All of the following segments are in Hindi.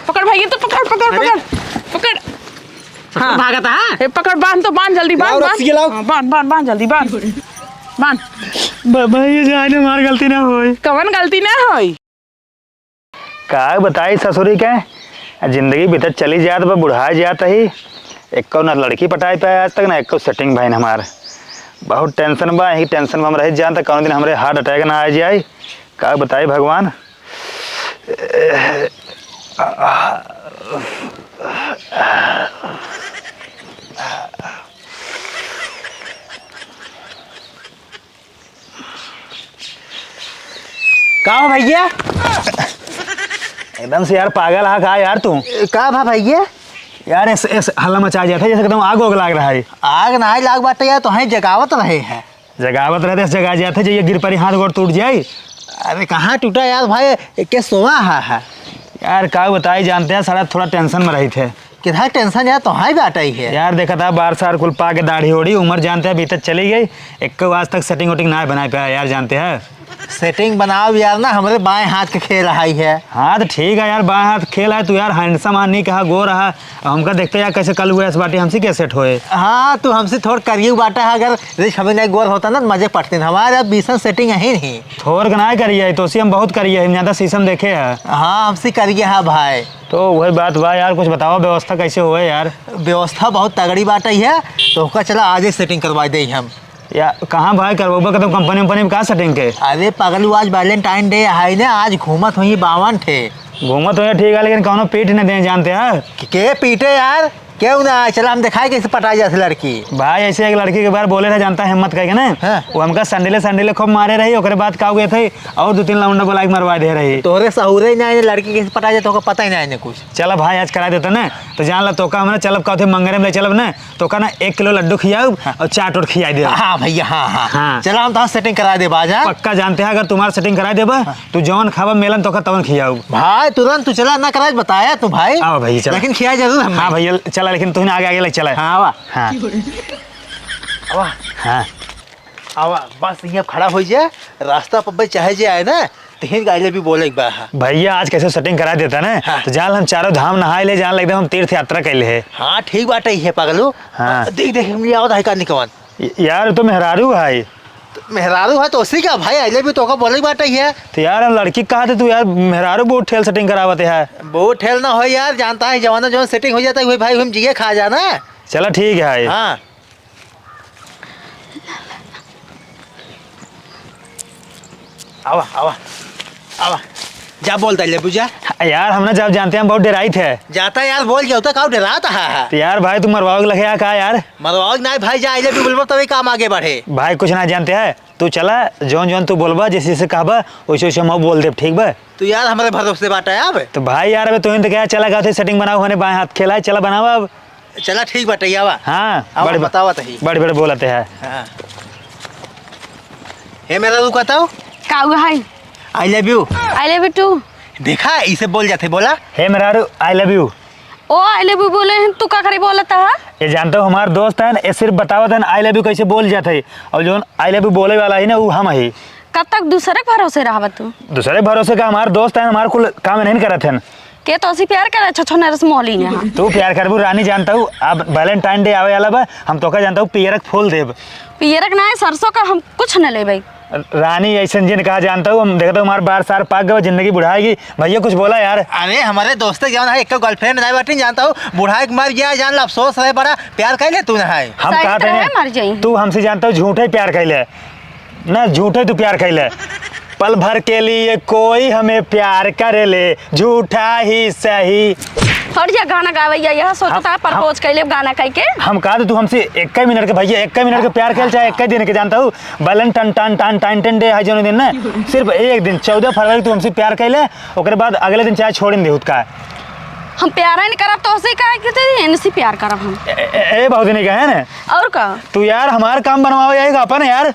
पकड़ भाई, तो पकड़ पकड़ पकड़ पकड़। हाँ भागा था। पकड़, बांध तो बांध, जल्दी बांध बांध बांध बांध जल्दी बांध बांध। भाई जाने हमारी गलती ना होई। कवन गलती ना होई? का बताई ससुरी के जिंदगी भीतर चली जात बा, बुढ़ा जात ही। एक ना लड़की पटाई पे आज तक ना एक सेटिंग भाई हमार। बहुत टेंशन बा, यही टेंशन में हम रह जान तक कौन दिन हमारे हार्ट अटैक ना आ जाए। का बताई भगवान। का हो भैया? एकदम से यार पागल हा का यार तू? का भा भैया? यार ऐसे हल्ला मचा जाता है जैसे एकदम आग उग लाग रहा है। आग ना लाग बात यार, तो हैं जगावत रहे हैं। जगावत रहते जगा जाते जो ये गिर पड़ी हाथ गोड़ टूट जाए। अरे कहाँ टूटा यार भाई, के सोवा है। यार का बताई जानते हैं सारा थोड़ा टेंशन में रही थे। कितना टेंशन यार, तो हाई बात ही है यार। देखा था बार सार कुल पा के दाढ़ी ओढ़ी, उम्र जानते हैं बीतत चली गई, एक आज तक सेटिंग वोटिंग ना बना पाया यार जानते हैं। सेटिंग बनाओ यार ना, हमारे बाएं हाथ के खेल रहा है। हाँ तो ठीक है यार, बाएं हाथ खेल है तू यार, हैंडसम नहीं कहा गो रहा हमका देखते यार कैसे कल हुआ इस बाटी हमसे क्या सेट होए। हाँ तू हमसे थोड़ा करिए बाटा है, अगर रिच हमें नहीं गोर होता ना तो मजे पड़ते हमारे अब बीसन सेटिंग है नहीं। थोड़ ना करिए तो हम बहुत करिए, हम ज़्यादा शीशम देखे है। हाँ हमसे करिए हाँ भाई। तो वही बात बा यार, कुछ बताओ व्यवस्था कैसे हुए यार। व्यवस्था बहुत तगड़ी बात है, तो उसका चला आज ही सेटिंग करवा दे हम। या कहाँ भाई करवा कदम कंपनी वंपनी में कहाँ सेटिंग के? अरे पगलू आज वैलेंटाइन डे है ना, आज घूमत हुई 52 थे। घूमत हो ठीक है, लेकिन कौनो पीठ न दे जानते हैं। के पीटे यार, क्यों ना चला हम दिखाए कैसे पटाई जाती लड़की। भाई ऐसे एक लड़की के बार बोले रहे जानता है हिम्मत करके ना। हाँ। वो हमका संडेले खूब मारे रही, ओकरे बाद का गए थे और 2-3 लाउंडा बोला मरवा दे रही। तोहरे सहूरे नहीं लड़की कैसे पटाई जाती तो पता ही नहीं कुछ। चला भाई आज करा देता ना, तो जान ला तो का हमने चलब का मंगरे में चलब ना, तो का ना 1 किलो लड्डू खियाऊ और चाट और खिया दे। हाँ भैया हाँ हाँ हाँ। चला हम तो सेटिंग करा दे बाजा। पक्का जानते हैं, अगर तुम्हारा सेटिंग करा देबा तू जौन खावा मेलन तो का तवन खियाऊ। भाई तुरंत तू चला ना करा बताया तू भाई। आओ भैया चला, लेकिन खिया जरूर हम। हाँ भैया चला, लेकिन तूने आगे आगे चला। हाँ आवा हाँ आवा हाँ आवा बस यहाँ खड़ा हो जाए, रास्ता पर चाहे जे आए ना तीन गाइले भी बोले एक बार। हाँ भैया आज कैसे सेटिंग करा देता ना। हाँ। तो जान हम चारों धाम नहाए ले, जान लगता हम तीर्थ यात्रा कैले है। हाँ ठीक बात है पगलू। हाँ। देख देख हम आओ धाई करने कौन यार तो मेहरारू भाई। मेहरारू है तो उसी का भाई आइले भी तो का बोले बात है। तो यार हम लड़की कहा थे तू यार मेहरारू बहुत ठेल सेटिंग करावते है। बहुत ठेल ना हो यार, जानता है जवाना जो सेटिंग हो जाता है वही भाई हम जिए खा जाना। चलो ठीक है भाई। हाँ आवा आवा आवा जा बोलता ले बुझा। यार हमने जब जानते हैं हम बहुत डराई थे। जाता यार बोल गया होता काउ डराता है। तो यार भाई तुम मरवाओगे लगे कहा यार। मरवाओग नहीं भाई, जा आइले भी बोलबो तभी काम आगे बढ़े। भाई कुछ ना जानते हैं, तू चला जौन जौन तू बोलबा जैसे जैसे कहबा वैसे वैसे हम बोल दे ठीक बा। तू यार हमारे भरोसे बात है अब। तो भाई यार अबे तुम तो क्या चला गया सेटिंग बनाओ होने बाएं हाथ खेला है, चला बनाओ अब। चला ठीक बाटे आवा। हाँ बड़े बतावा तही बड़े बड़े बोलते हैं। हाँ हे मेरा तू कहता हूँ का हुआ है? I love you. I love you too. देखा इसे बोल जाते बोला। हे मेहरारू आई लव यू। ओ आई लव यू बोले हैं, तू का करे बोलता है? ये जानते हो हमारे दोस्त है ना, ये सिर्फ बतावत है आई लव यू कैसे बोल जाते है, और जो आई लव यू बोले वाला है ना वो हम ही। कब तक दूसरे भरोसे रहा तू? दूसरे भरोसे का हमारे दोस्त है, हमारे कुल काम नहीं करते हैं। के तो ऐसी प्यार करे छो नरस मोली ने। तू प्यार करबू रानी जानता हूँ। अब वैलेंटाइन डे आवे वाला बा, हम तो का जानता हूँ पियरक फूल देब। पियरक ना है सरसों का, हम कुछ न ले भाई। रानी ऐसा जिन कहा जानता हूँ, हम देखता हूँ हमारे बार सार पाक गए जिंदगी बुढ़ाएगी। भैया कुछ बोला यार। अरे हमारे दोस्त जान है, एक गर्लफ्रेंड नहीं बाटी जानता हूँ, बुढ़ा के मर गया जान ला अफसोस रहे बड़ा प्यार कैले तू ना है। हम सही कहा तरह मर थे जाई। तू हमसे जानता हूँ झूठे प्यार कैले ना, झूठे तू प्यार कैले। पल भर के लिए कोई हमें प्यार करे ले, झूठा ही सही। हट जा गाना गावैया, यह सोचता है प्रपोज कैले गाना कह के। हम कहा तू हमसे 1 मिनट के भैया 1 मिनट के प्यार खेल चाहे 1 दिन के जानता हूँ। वैलेंटाइन डे है जो दिन ना, सिर्फ एक दिन 14 फरवरी तू हमसे प्यार कैले, ओकरे बाद अगले दिन चाहे छोड़ दे उसका। हम प्यार नहीं करब तो उसे का कहते इनसे प्यार करब हम। ए बहुत नहीं कहे ना और का तू यार हमारा काम बनवाओ जाएगा अपन यार।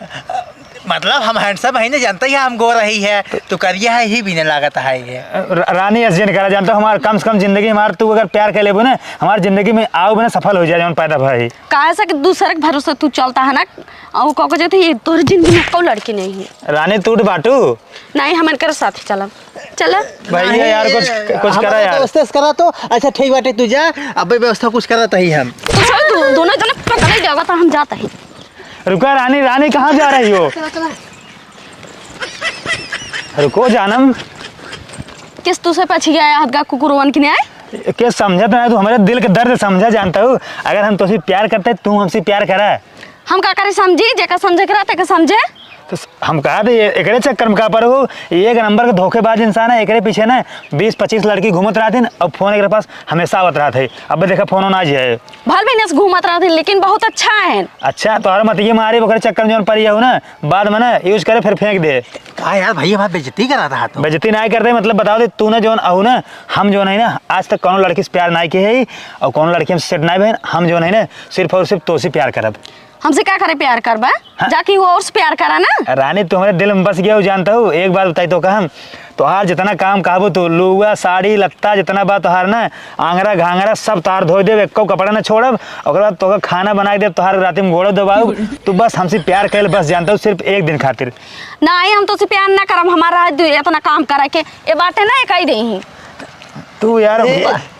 मतलब हम हैंडसम है ना जानते ही हम गो रही है तो करिए है ही भी नहीं लागत है ये। रानी ऐसे नहीं करा जानता हमारा कम से कम जिंदगी हमारे तू अगर प्यार कर ले ना हमारी जिंदगी में आओ ना सफल हो जाए जौन पैदा भाई। काहे से कि दूसरे के भरोसे तू चलता है ना, और कहो जे तोर जिंदगी में कोई लड़की नहीं है। रानी टूट बाटू नहीं, हम इनके साथ ही चलब। चला भैया यार कुछ करा यार। दोस्तेस करा तो अच्छा ठीक बाटे, तू जा, अब व्यवस्था कुछ करत ही हम। तो दोनों जने पकड़े जाओगा तो हम जाते हैं। रुका रानी, रानी कहाँ जा रही हो? रुको जानम, किस तुझसे पछ गया है हदगा कुकुरवन की न्याय? क्या समझा तो है तू? हमारे दिल के दर्द समझा जानता हूँ। अगर हम तुझसे प्यार करते तू हमसे प्यार करा। हम का करे समझी, जेका समझे करा ते का समझे। तो हम कहा थे एकरे चक्कर में का पर हो, एक नंबर का धोखेबाज इंसान है। एकरे पीछे ना 20-25 लड़की घूमत रहा थी, अब फोन एक पास हमेशा आवत रहा थे। अब देखा फोन ना है भल भी नस घूमत रहा थे, लेकिन बहुत अच्छा है। अच्छा तो मत ये मारे ओकरे चक्कर में जो पर हो ना, बाद में ना यूज करे फिर फेंक दे। कहा यार भैया बात बेइज्जती करा था तो। बेइज्जती नहीं करते मतलब बताओ दे तू ना जो आहू ना, हम जो नहीं ना आज तक कौन लड़की से प्यार नहीं किए है और कौन लड़की हमसे सेट नहीं बहन। हम जो नहीं ना सिर्फ और सिर्फ तो से प्यार करब। हमसे क्या करे प्यार करबा? हाँ? जाके वो और से प्यार करा ना। रानी तुम्हारे दिल में बस गया हो जानता हूँ। एक बात बताई तो कहम, तोहार जितना काम कहबो तो लुआ साड़ी लत्ता जितना बात तोहार ना आंगरा घांगरा सब तार धो देव, एको कपड़ा ना छोड़ब। और बाद तो खाना बना दे तोहार रात में गोड़ो दबाऊ। तू बस हमसे प्यार कर बस जानता हूँ, सिर्फ एक दिन खातिर। नहीं हम तो से प्यार ना करब, हमारा इतना काम करा के ये बातें ना कही दे। तू यार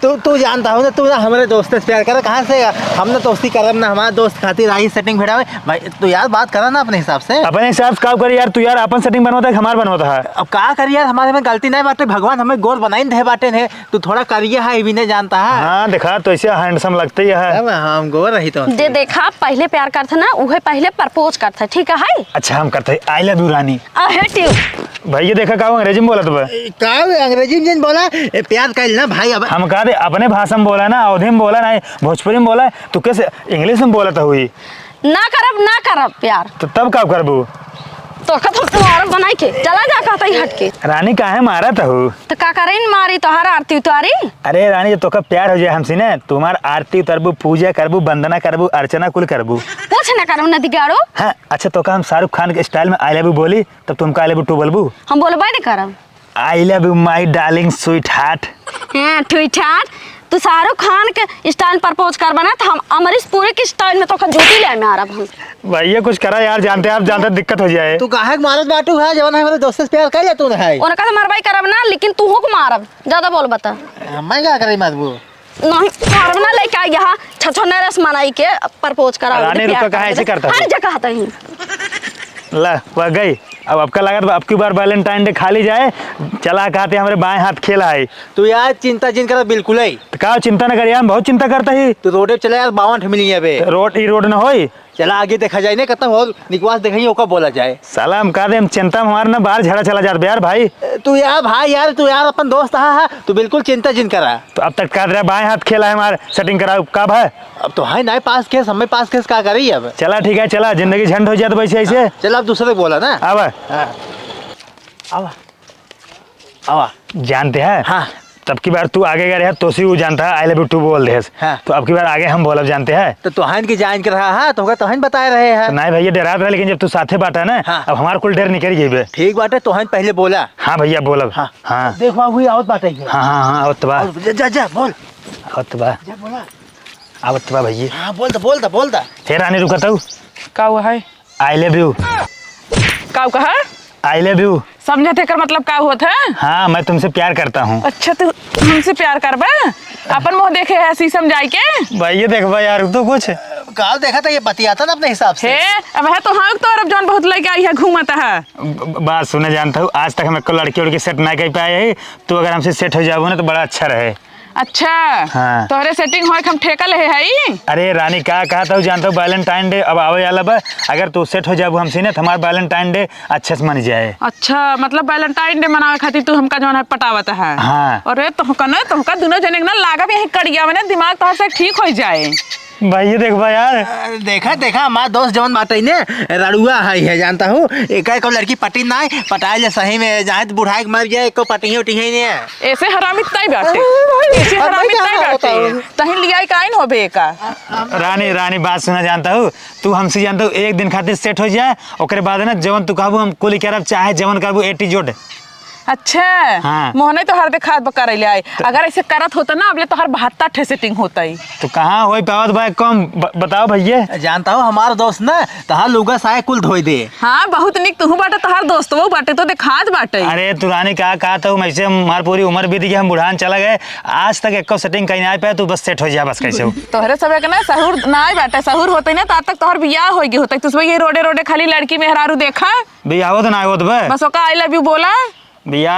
तू जानता हो ना, तू ना हमारे दोस्त से प्यार कर कहाँ से? हमने दोस्ती करब ना, हमारा दोस्त खातिर आई सेटिंग भेड़ा भाई। तू यार बात करा ना अपने हिसाब से। अपने हिसाब से काम कर यार। तू यार अपन सेटिंग बनवाता है हमार बनवाता है। अब का करिए यार, हमारे में गलती नहीं बाटे, भगवान हमें गोर बनाई दे बाटे ने। तू थोड़ा करिए है भी नहीं जानता है। हाँ देखा तो ऐसे हैंडसम लगते है। हम गोर रही तो जे देखा पहले प्यार करता ना उहे पहले प्रपोज करता, ठीक है? अच्छा हम करते आई love you Rani. I hate you. भैया देखा का अंग्रेजी में बोला तो का अंग्रेजी में बोला प्यार कर ना भाई। अब हम कहा दे अपने भाषा में बोला ना, अवधी में बोला ना, भोजपुरी में बोला, तू कैसे इंग्लिश में बोला था हुई? ना करब प्यार तो तब का करबू? तो तुम्हारा बनाई के चला जा कहता ही हट के। रानी काहे मारा था हु? तो का करे इन मारी तोहार आरती उतारी। अरे रानी जब तोका प्यार हो जाए हमसे ना, तुम्हार आरती उतरबू, पूजा करबू, वंदना करबू, अर्चना कुल करबू। कुछ ना करूँ नदी गाड़ो। हाँ अच्छा तो हम शाहरुख खान के स्टाइल में आई लव यू बोली, तब तुम आई लव यू टू बोलबू? हम बोलबा नहीं करब। आई love you my darling sweet heart. हाँ ठीक ठाक। तू शाहरुख खान के स्टाइल प्रपोज कर बना तो हम अमरीश पुरी के स्टाइल में तो जूती ले में आ रहा हम। भैया कुछ करा यार, जानते आप जानते दिक्कत हो जाए। तू काहे मारत बाटू है जवन हमारे दोस्त से प्यार कर जा तू है। उनका तो मारवाई करब ना, लेकिन तू हो को मारब। ज्यादा बोल बता। मैं क्या करे मजबू नहीं मारब ना, लेके आ यहाँ छछो नरस मनाई के प्रपोज करा। रानी रुका कहा ऐसे करता हर जगह आता ही। ला वह गई। अब आपका लगा अब की बार वैलेंटाइन डे खाली जाए, चला कहते हमारे बाएं हाथ खेला है। तू यार चिंता जिन कर बिल्कुल ही तो का चिंता न करिए, हम बहुत चिंता करता ही। तू रोड पे चले यार 52 मिली है रोड न होई। चला आगे देखा जाए ना कतम और निकवास देखिए ओका बोला जाए। साला हम कह दे हम चिंता हमारे ना बाहर झड़ा चला जाता यार भाई। तू यार भाई यार तू यार अपन दोस्त है, तू बिल्कुल चिंता जिन करा। तो अब तक कह रहा बाएं हाथ खेला है हमारे, सेटिंग कराओ कब है? अब तो है ना पास केस, हमें पास केस का करी अब। चला ठीक है, चला जिंदगी झंड हो जाए तो वैसे ऐसे। चल अब दूसरे बोला ना। अब आवा आवा जानते हैं हाँ। तब की बार तू आगे गया तो वो जानता है आई लव यू टू बोल दे। हाँ। तो अब की बार आगे हम बोलब जानते हैं। तो तोहन की जान कर रहा है तो तोहन बता रहे हैं। नहीं भैया डरा रहा, लेकिन जब तू साथे बाटा ना हाँ। अब हमारे कुल डर निकल गई। ठीक बात है, तोहन पहले बोला। हाँ भैया बोलब। हाँ हाँ देखो हुई आवत बात है। हाँ हाँ हाँ आवत बा, जा जा बोल। आवत बा, जा बोला। आवत बा भैया। हाँ बोल दा। हे रानी रुकता हूँ। का हुआ है? I love you. का कहा? आई लव यू। समझे थे कर मतलब का होता है? हाँ मैं तुमसे प्यार करता हूँ। अच्छा तो हमसे प्यार करबा? अपन मुँह देखे है सी समझाई के। भैया देख भाई यार तो कुछ काल देखा था ये बतियाता ना अपने हिसाब से। हे अब है तो हाँ तो अरब जौन बहुत लड़के आई है घूमता है। बात सुने जानता हूँ, आज तक हम एक लड़की उड़की सेट नहीं कर पाए है। तो अगर हमसे सेट हो जाओ ना तो बड़ा अच्छा रहे। अच्छा हाँ। तोहरे सेटिंग हो हम ठेका ले है। अरे रानी क्या कहा था जानता हूँ, वैलेंटाइन डे अब आवे वाला बा। अगर तू सेट हो जाबू हमसे ना तो हमारा वैलेंटाइन डे अच्छे से मन जाए। अच्छा मतलब वैलेंटाइन डे मनावे खातिर तू हमका जौन है पटावत है। हाँ। अरे तोहका दोनों जने ना लागा भी यही कड़िया में ना दिमाग तोहर से ठीक हो जाए। भैया देख भाई यार देखा हमारा दोस्त जवन बाटे ने रड़ुआ है जानता हूँ। एक लड़की पटी ना पटाए ले सही में जाए तो बुढ़ाई मर जाए एको पटी उठी है ने। ऐसे हरामी तई बाटे, ऐसे हरामी तई बाटे तहीं लियाई काइन होबे का। रानी बात सुना जानता हूँ, तू हमसे जानता हूँ एक दिन खातिर सेट हो जाए, ओकरे बाद ना जवन तू कहबू हम कुल करब चाहे जवन कहबू एटीजोड। अच्छा हाँ। मोहने तो हर देखा करैले आए अगर ऐसे करत होता ना अबले तो हर 72 ठे सेटिंग होता ही। तो कहाँ होई पावत भाई कम बताओ भैया। जानता हो हमारा दोस्त ना तहां लुगा साया कुल धोई दे। हाँ बहुत निक तू बाटे तोहार दोस्त वो बाटे तो देखात बाटे। अरे तुरानी कहा था ऐसे हमारी पूरी उम्र बीत गई हम बुढ़ान चला गए आज तक एक सेटिंग कहीं नहीं पाया तू बस सेट हो जा बस कैसे हो। तोहरे सब के ना सहूर ना बाटे सहूर होते ना तात तक तोहर बियाह होगी होता तू ये रोडे रोडे खाली लड़की मेहरारू देखा भैया आवत ना आवत बे बस ओका आई लव यू बोला भैया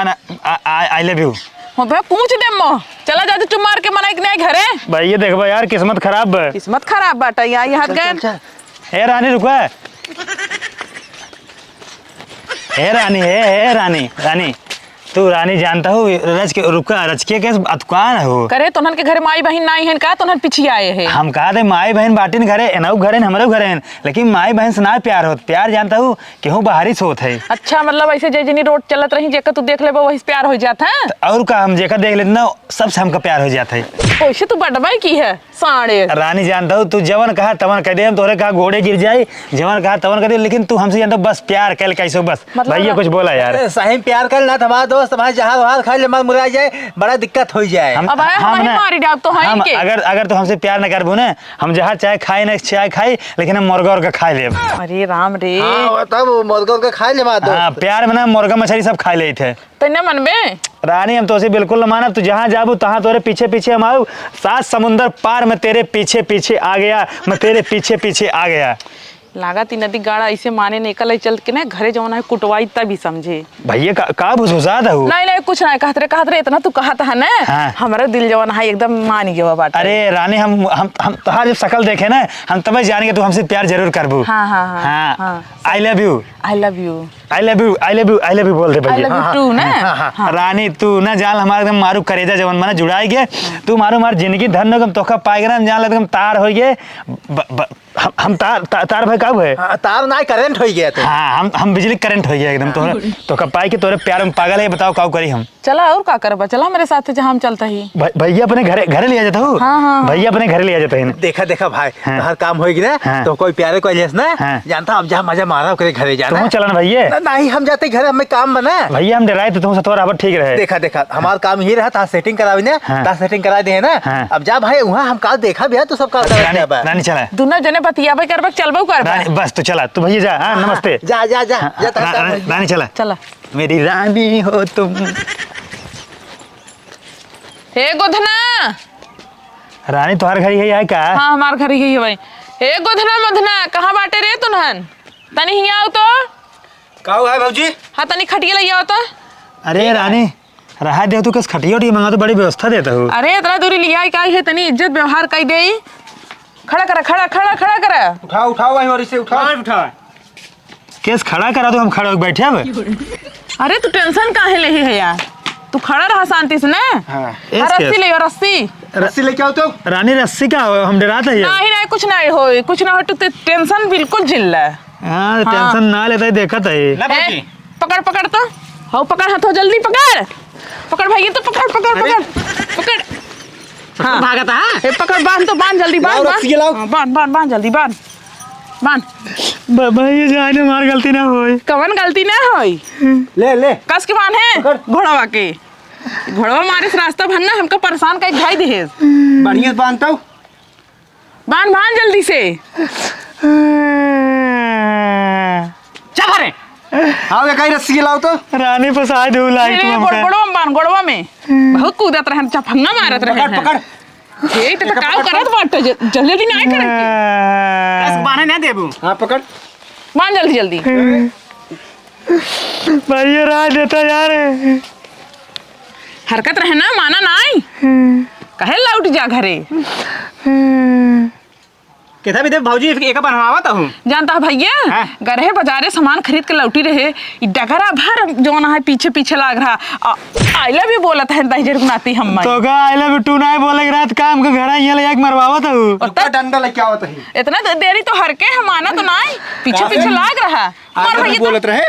आई लव यू हो बे पूछ दे मो चला जा तू मार के मनाई नहीं घरे। भैया देखबा यार किस्मत खराब बे। किस्मत खराब बाटे यहाँ हाथ गए। हे रानी रुका हे रानी हे रानी रानी तू रानी जानता हूँ रच के रुका रच के अतुकान हो करे तोहन के घर माई बहन नहीं है का तोहन पीछे आए हैं। हम कहा थे माई बहन बाटिन घरे एनऊ घरे हमरे घरे लेकिन माई बहन से ना प्यार होत प्यार जानता हूँ केहू बाहरी से होत है। अच्छा मतलब ऐसे जनी रोड चलत रही जेकर तू देख लेबो वही से प्यार हो जाता है। और का हम जेकर देख लेते ना सबसे हमका प्यार हो जाता है। कैसे तू बड़बाई की है साढ़े रानी जानता हूँ तू जवन कहा तवन कह दे हम तोरे कहा घोड़े गिर जाए जवन कहा तवन कह दे लेकिन तू हमसे जानता बस प्यार कल कैसे बस मतलब भैया कुछ बोला यार। सही प्यार कर ना तुम्हारा दोस्त तुम्हारे जहाज वहाज खाई ले मत मुरा जाए बड़ा दिक्कत हो जाए। अब आए हमारी मारी डाब तो है के अगर तू हमसे प्यार न करबू ना हम जहाँ चाहे खाए ना चाहे खाई लेकिन हम मुर्गा और खा ले। अरे राम रे तब मुर्गा के खा ले हाँ प्यार में ना मुर्गा मछली सब खा ले थे तेने मन में रानी हम तो उसे बिल्कुल न मानब तू जहाँ जाबू तहाँ तोरे पीछे पीछे हम आऊ 7 समुंदर पार में तेरे पीछे पीछे आ गया मैं तेरे पीछे पीछे आ गया। लागत ही नदी गाड़ा ऐसे माने निकल चल के ना घरे जौना है कुटवाई तभी समझे। भैया का भुसुसा था नहीं कुछ नहीं कहत रहे इतना तू कहत है ना हाँ। हमारा दिल जवान है एकदम मान गया बात। अरे रानी हम तुहार जब शकल देखे ना हम तब जानेंगे तू हमसे प्यार जरूर करबू। हाँ आई love you I love you I love you I love you I love you बोल दे आई लव भैया। यू टू ना रानी तू ना जान हमारा एकदम मारू करेजा जवन माना जुड़ाई गए तू मारू हमारी जिंदगी धन होगम तोखा पाएगा ना जान लगम तार हो गए हम तार भाई कब है तार ना करंट हो गया। हाँ हम बिजली करंट हो गया एकदम तो कब पाई के तोरे प्यार में पागल है बताओ काउ करी हम। चला और का करबा चला मेरे साथ जहाँ हम चलता ही भैया अपने घरे लिया जाता हूँ। हाँ। भैया अपने घरे लिया जाता है देखा देखा भाई हाँ। हर काम होगी ना हाँ। तो कोई प्यारे को लेस ना हाँ। जानता अब जहाँ मजा मारा करे घरे जाना तुम चला ना भैया नहीं हम जाते घर हमें काम बना भैया हम डराए थे तुम सतवर अब ठीक रहे। देखा देखा हमारा काम ही रहा था सेटिंग करावी ना हाँ। सेटिंग करा दे ना हाँ। अब जा भाई वहाँ हम काल देखा भी है तो सब काल रानी चला दोनों जने बतियाबे करबा चलबो करबा बस तू चला तू भैया जा। हाँ नमस्ते जा जा जा रानी चला चला मेरी रानी हो तुम। हे गोधना रानी तुम्हारे घर यही है का। हाँ हमार घर ही है भाई। हे गोधना मधना कहाँ बाटे रे तुनहन तनी हिया आओ तो का है भौजी। हाँ तनी खटिया ले आओ तो। अरे रानी रहा दे तू किस खटिया उठी मंगा तो बड़ी व्यवस्था देता हूँ। अरे इतना दूरी लिया का है तनी इज्जत व्यवहार कई दे खड़ा करा खड़ा खड़ा खड़ा करा उठाओ उठाओ वहीं और इसे उठाओ उठाओ केस खड़ा करा तो हम खड़े होके बैठे अब। अरे तू टेंशन काहे ले है यार तू खड़ा रहा शांति से ना। रस्सी ले रस्सी रस्सी लेके आओ तो। रानी रस्सी का हम डराते हैं। नहीं नहीं कुछ ना हो तू टेंशन बिल्कुल झिल रहा है। हाँ टेंशन ना लेता देखा था पकड़ पकड़ तो हो पकड़ हाथों जल्दी पकड़ पकड़ भैया तो पकड़ पकड़ पकड़ पकड़ हाँ भागा था पकड़ बांध तो बांध जल्दी बांध बांध बांध बांध जल्दी बांध बांध भैया जाने मार गलती ना होई कवन गलती ना होई ले ले कस के बांध है घोड़वा के घोड़वा मारे से रास्ता भरना हमको परेशान कई भाई दे बढ़िया बांधता हूँ बांध बांध जल्दी से चल रे आओ कहीं रस्सी लाओ तो। रानी फसा दू लाइट गोड़वा में बहुत कूदत रहे चफंगा मारत रहे पकड़ ठीक तो काम करत बाटे जल्दी नहीं करे बस बाने ना देबू। हां पकड़ बांध जल्दी जल्दी भैया राह देता यार हरकत रहे ना माना नहीं कहे लौट जा घरे कैसा भी दे भौजी एक बनवाता हूँ जानता भैया गरे बाजारे सामान खरीद के लौटी रहे डगरा भर जो ना है पीछे पीछे लाग रहा आई लव यू बोलत है दहजर गुनाती हम तो का आई लव यू टू ना बोले रात काम के घर यहाँ ले मरवावत हूँ और डंडा लेके आवत है इतना देरी तो हर के हम आना तो नहीं पीछे पीछे लाग रहा मार भैया बोलत रहे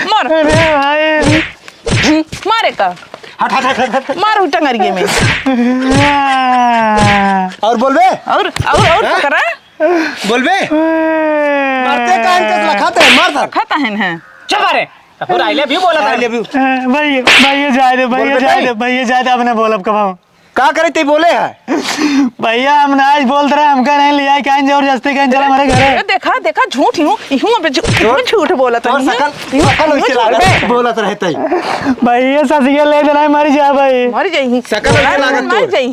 मार अरे भाई मारे का हट हट हट हट मार टंगरिए में और बोलबे और पकड़ा बोलबे मारते कान के लखाते मार धर खाता है चल मारे और आई लव यू बोला था। आई लव यू भैया भैया जाए दे भैया जाए दे भैया जाए दे अपने बोलब कब का करे ते बोले है भैया हम नाच बोल रहे हमका नहीं लिया कहीं जबरदस्ती कहीं चला हमारे घर अरे देखा देखा झूठ यूं झूठ बोला था और सकल सकल उसके लागत बोलत रहते भैया ससिया ले देना मर जा भाई मर जाई सकल उसके लागत मर जाई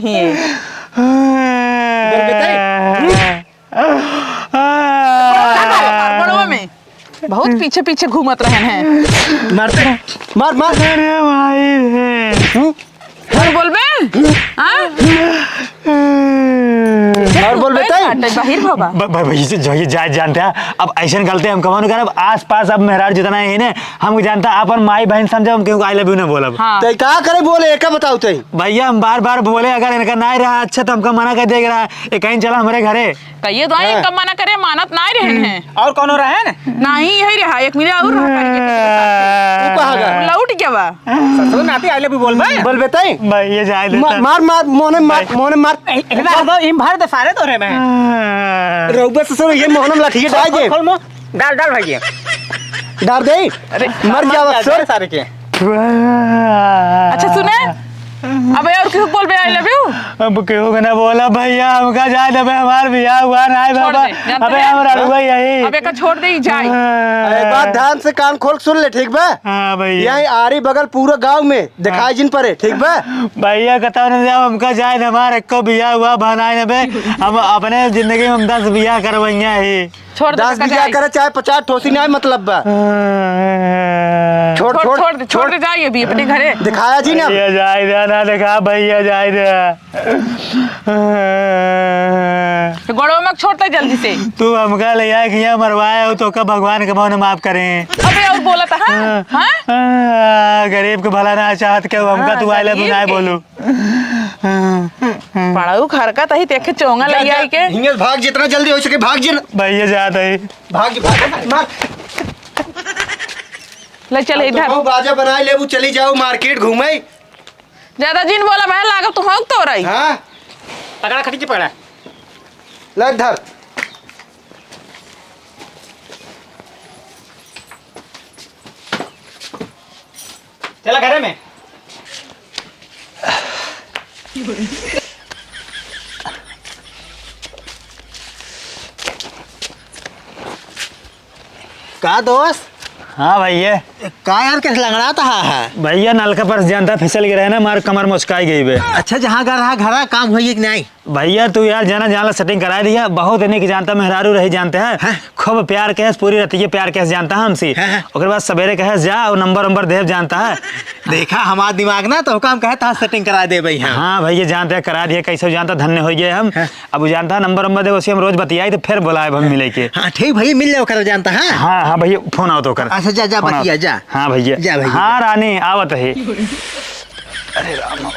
बड़वा में बहुत पीछे पीछे घूमत रहे हैं। मारते मार मार अरे भाई और बोलबे हां और बोल बेटा बाहर बाबा भैया जो ये जात जानते हैं अब ऐसे गलते हम कमानो करब आस पास अब मेहरार जितना है ने हम जानता अपन माई बहन समझो हम क्यों आई लव यू ना बोलब हाँ। ते का करे बोले एक बताओ ते भैया हम बार बार बोले अगर इनका नहीं रहा अच्छा तो हमका मना कर देगा ये कहीं चला हमारे घरे कहिए तो एक कम मना करे मानत ना रहे हैं और कौन रहे न नहीं यही रहा एक मिला और तू कहां गया लौट गया बा ससुर नाती आई लव यू बोल बेटा भैया जाए देता मार मार मोने मार एकदम तो इन भर दे सारे तो रे मैं रउबे ससुर ये मोहनम लाठी डाल दे डाल डाल भैया डाल दे अरे मर जावा सर सारे के अच्छा सुने अबे और क्यों बोल बे आई लव यू अब क्यों ना बोला भैया हमका जाए दे हमार बियाह हुआ ना बाबा अबे हमरा रुआ यही अबे का छोड़ दे जाए एक बात ध्यान से कान खोल सुन ले ठीक बा हां भैया यही आरी बगल पूरा गांव में दिखाई जिन परे ठीक बा भैया कहता ना जब हमका जाए दे हमार एको बियाह हुआ बनाए बे हम अपने जिंदगी में 10 बियाह करवैया ही छोड़ दे 10 बियाह करे चाहे 50 ठोसी नहीं मतलब बा छोड़ छोड़ छोड़ छोड़ दे जाइए भी अपने घरे दिखाया जी ना भैया जाए दे ना दिखा भैया जाए दे तो गड़ो में छोड़ता जल्दी से तू हमका ले आए किया मरवाया हो तो का भगवान के मौन माफ करें अबे और बोला था हां गरीब के भला ना चाहत के हमका तू आई लव यू ना बोलू पढ़ाऊ खरका तही देखे चोंगा ले आई के हिंगल भाग जितना जल्दी हो सके भाग जिन भैया जात है भाग मार ले चल इधर तो बाजा बनाए ले वो चली जाओ मार्केट घूमे ज्यादा जिन बोला मैं लागब तू हक तो रही हां पकड़ा खटी के पकड़ा लग धर चला घरे में का दोस्त हाँ भैया का यार कैसे लंगड़ाता है भैया नलका पर जानता फिसल गिरा है ना मार कमर मुस्काई गई बे अच्छा जहाँ घर रहा घरा काम हुई कि नहीं भैया तू यार जाना जाना सेटिंग करा दिया बहुत इन्हीं की जानता मेहरारू रही जानते हैं खूब प्यार कहे पूरी रतिये प्यार कहे जानता है हमसे उसके बाद सवेरे कहे जा और नंबर देव जानता है देखा हमारा दिमाग ना तो काम कहे था सेटिंग करा दे भाई हाँ भैया जानते हैं करा दिया कैसे जानता धन्य हो गए हम अब जानता है नंबर दे उसी हम रोज बतियाई तो फिर बुलाए हम मिले के हाँ ठीक भैया मिल जाओ कर जानता है हाँ हाँ भैया फोन आओ तो कर अच्छा जा जा बतिया जा हाँ भैया जा भैया हाँ रानी आवत है अरे राम